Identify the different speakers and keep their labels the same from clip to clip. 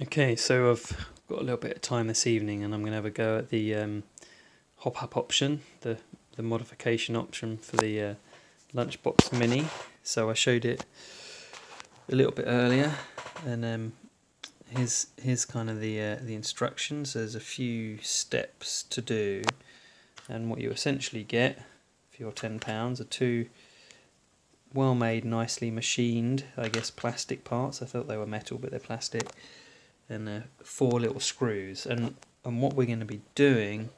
Speaker 1: Okay, so I've got a little bit of time this evening and I'm going to have a go at the hop-up option, the modification option for the Lunch Box Mini. So I showed it a little bit earlier, and here's kind of the instructions. There's a few steps to do, and what you essentially get for your £10 are two well-made, nicely machined, I guess, plastic parts. I thought they were metal, but they're plastic. And 4 little screws, and what we're going to be doing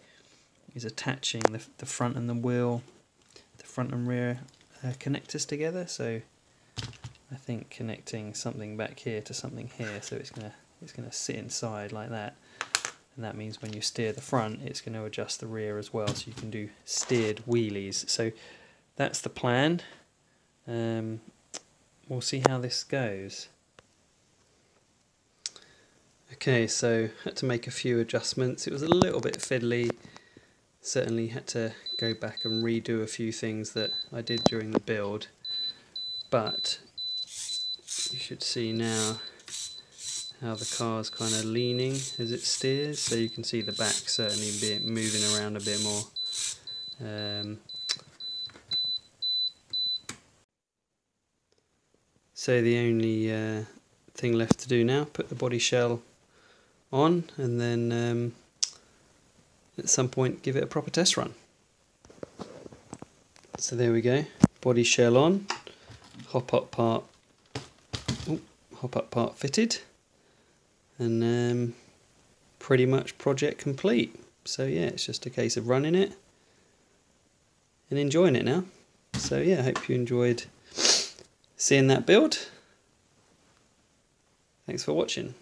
Speaker 1: is attaching the front and the front and rear connectors together. So I think connecting something back here to something here, so it's gonna sit inside like that, and that means when you steer the front, it's going to adjust the rear as well, so you can do steered wheelies. So that's the plan. We'll see how this goes. Okay, so had to make a few adjustments. It was a little bit fiddly. Certainly had to go back and redo a few things that I did during the build. But you should see now how the car's kind of leaning as it steers. So you can see the back certainly moving around a bit more. So the only thing left to do now, put the body shell on, and then at some point give it a proper test run. So there we go, body shell on, hop-up part fitted, and pretty much project complete. So yeah, it's just a case of running it and enjoying it now. So yeah, I hope you enjoyed seeing that build. Thanks for watching.